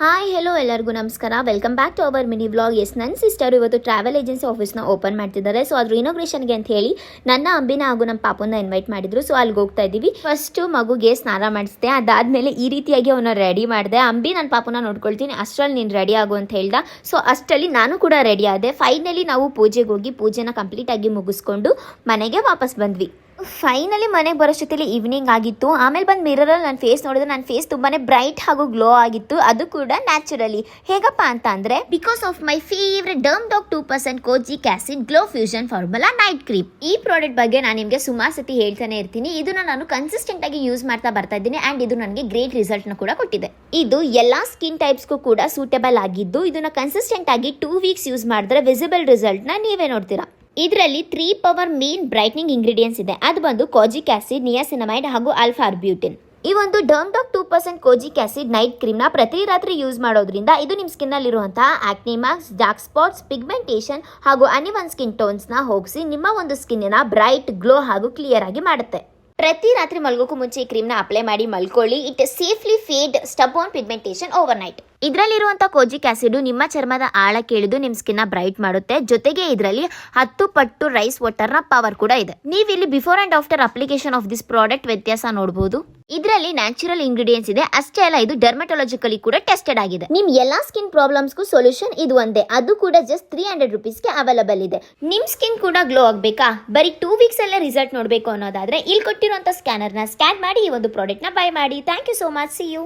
Hi hello ಎಲ್ಲರಿಗೂ ನಮಸ್ಕಾರ. Welcome back to our mini vlog. ನನ್ನ ಸಿಸ್ಟರ್ ಇವತ್ತು ಟ್ರಾವೆಲ್ ಏಜೆನ್ಸಿ ಆಫೀಸ್ನ ಓಪನ್ ಮಾಡ್ತಿದ್ದಾರೆ. ಸೊ ಅದ್ರ ಇನೋಗ್ರೇಷನ್ಗೆ ಅಂತ ಹೇಳಿ ನನ್ನ ಅಂಬಿನ ಹಾಗೂ ನಮ್ಮ ಪಾಪುನ ಇನ್ವೈಟ್ ಮಾಡಿದ್ರು. ಸೊ ಅಲ್ಲಿಗೆ ಹೋಗ್ತಾ ಇದ್ದೀವಿ. ಫಸ್ಟು ಮಗುಗೆ ಸ್ನಾನ ಮಾಡಿಸಿದೆ, ಅದಾದ್ಮೇಲೆ ಈ ರೀತಿಯಾಗಿ ಅವನ್ನ ರೆಡಿ ಮಾಡಿದೆ. ಅಂಬಿ ನನ್ನ ಪಾಪುನ ನೋಡ್ಕೊಳ್ತೀನಿ, ಅಷ್ಟರಲ್ಲಿ ನೀನು ರೆಡಿ ಆಗು ಅಂತ ಹೇಳ್ದ. ಸೊ ಅಷ್ಟರಲ್ಲಿ ನಾನು ಕೂಡ ರೆಡಿ ಆದೆ. ಫೈನಲಿ ನಾವು ಪೂಜೆಗೆ ಹೋಗಿ ಪೂಜೆನ ಕಂಪ್ಲೀಟ್ ಆಗಿ ಮುಗಿಸ್ಕೊಂಡು ಮನೆಗೆ ವಾಪಸ್ ಬಂದ್ವಿ. ಫೈನಲಿ ಮನೆಗೆ ಬರೋಷ್ಟೊತ್ತಲ್ಲಿ ಈವ್ನಿಂಗ್ ಆಗಿತ್ತು. ಆಮೇಲೆ ಬಂದು ಮಿರರಲ್ಲಿ ನನ್ನ ಫೇಸ್ ನೋಡಿದ್ರೆ ನನ್ನ ಫೇಸ್ ತುಂಬಾನೇ ಬ್ರೈಟ್ ಹಾಗೂ ಗ್ಲೋ ಆಗಿತ್ತು, ಅದು ಕೂಡ ನ್ಯಾಚುರಲಿ. ಹೇಗಪ್ಪ ಅಂತ ಅಂದ್ರೆ because of my favourite Dermdoc 2% kojic acid glow fusion formula night cream. ಈ ಪ್ರಾಡಕ್ಟ್ ಬಗ್ಗೆ ನಾನು ನಿಮಗೆ ಸುಮಾರು ಸತಿ ಹೇಳ್ತಾನೆ ಇರ್ತೀನಿ. ಇದನ್ನ ನಾನು ಕನ್ಸಿಸ್ಟೆಂಟ್ ಆಗಿ ಯೂಸ್ ಮಾಡ್ತಾ ಬರ್ತಾ ಇದ್ದೀನಿ ಅಂಡ್ ಇದು ನನಗೆ ಗ್ರೇಟ್ ರಿಸಲ್ಟ್ ನ ಕೂಡ ಕೊಟ್ಟಿದೆ. ಇದು ಎಲ್ಲಾ ಸ್ಕಿನ್ ಟೈಪ್ಸ್ಗೂ ಕೂಡ ಸೂಟೇಬಲ್ ಆಗಿದ್ದು, ಇದನ್ನ ಕನ್ಸಿಸ್ಟೆಂಟ್ ಆಗಿ 2 ವೀಕ್ಸ್ ಯೂಸ್ ಮಾಡಿದ್ರೆ ವಿಸಿಬಲ್ ರಿಸಲ್ಟ್ ನ ನೀವೇ ನೋಡ್ತೀರಾ. ಇದರಲ್ಲಿ 3 ಪವರ್ ಮೇನ್ ಬ್ರೈಟ್ನಿಂಗ್ ಇಂಗ್ರೀಡಿಯೆಂಟ್ಸ್ ಇದೆ. ಅದು ಬಂದು ಕೋಜಿಕ್ ಆಸಿಡ್, ನಿಯಾಸಿನಮೈಡ್ ಹಾಗೂ ಆಲ್ಫಾ ಆರ್ಬ್ಯೂಟಿನ್. ಈ ಒಂದು ಡರ್ಮ್ಡಾಕ್ 2% ಕೋಜಿಕ್ ಆಸಿಡ್ ನೈಟ್ ಕ್ರೀಮ್ ನ ಪ್ರತಿ ರಾತ್ರಿ ಯೂಸ್ ಮಾಡೋದ್ರಿಂದ ಇದು ನಿಮ್ಮ ಸ್ಕಿನ್ ಅಲ್ಲಿ ಇರುವಂತಹ ಆಕ್ನಿ ಮಾರ್ಕ್ಸ್, ಡಾರ್ಕ್ ಸ್ಪಾಟ್ಸ್, ಪಿಗ್ಮೆಂಟೇಷನ್ ಹಾಗೂ ಅನ್ಇವನ್ ಸ್ಕಿನ್ ಟೋನ್ಸ್ ನ ಹೋಗಿಸಿ ನಿಮ್ಮ ಒಂದು ಸ್ಕಿನ್ ಬ್ರೈಟ್, ಗ್ಲೋ ಹಾಗೂ ಕ್ಲಿಯರ್ ಆಗಿ ಮಾಡುತ್ತೆ. ಪ್ರತಿ ರಾತ್ರಿ ಮಲ್ಗೋಕ್ಕೂ ಮುಂಚೆ ಈ ಕ್ರೀಮ್ ನ ಅಪ್ಲೈ ಮಾಡಿ ಮಲ್ಕೊಳ್ಳಿ. It safely fade stubborn pigmentation overnight. ಇದರಲ್ಲಿರುವಂತಹ ಕೋಜಿಕ್ ಆಸಿಡ್ ನಿಮ್ಮ ಚರ್ಮದ ಆಳಕ್ಕೆ ಇಳಿದು ನಿಮ್ಮ ಸ್ಕಿನ್ ಬ್ರೈಟ್ ಮಾಡುತ್ತೆ. ಜೊತೆಗೆ ಇದರಲ್ಲಿ 10 ಪಟ್ಟು ರೈಸ್ ವಾಟರ್ ನ ಪವರ್ ಕೂಡ ಇದೆ. ನೀವು ಇಲ್ಲಿ before and after application of this product ವ್ಯತ್ಯಾಸ ನೋಡಬಹುದು. ಇದರಲ್ಲಿ ನ್ಯಾಚುರಲ್ ಇಂಗ್ರೀಡಿಯೆಂಟ್ಸ್ ಇದೆ. ಅಷ್ಟೇ ಅಲ್ಲ, ಇದು ಡರ್ಮಟೊಲಾಜಿಕಲಿ ಕೂಡ ಟೆಸ್ಟೆಡ್ ಆಗಿದೆ. ನಿಮ್ ಎಲ್ಲಾ ಸ್ಕಿನ್ ಪ್ರಾಬ್ಲಮ್ಸ್ಗೂ ಸೊಲ್ಯೂಷನ್ ಇದು ಒಂದೇ, ಅದು ಕೂಡ ಜಸ್ಟ್ 300 ರುಪೀಸ್ಗೆ ಅವೈಲಬಲ್ ಇದೆ. ನಿಮ್ ಸ್ಕಿನ್ ಕೂಡ ಗ್ಲೋ ಆಗಬೇಕಾ, ಬರೀ 2 ವೀಕ್ಸ್ ಅಲ್ಲೇ ರಿಸಲ್ಟ್ ನೋಡಬೇಕು ಅನ್ನೋದಾದ್ರೆ ಇಲ್ಲಿ ಕೊಟ್ಟಿರುವಂತ ಸ್ಕ್ಯಾನರ್ ನ ಸ್ಕ್ಯಾನ್ ಮಾಡಿ ಈ ಒಂದು ಪ್ರಾಡಕ್ಟ್ ನ ಬೈ ಮಾಡಿ. Thank you so much. See you.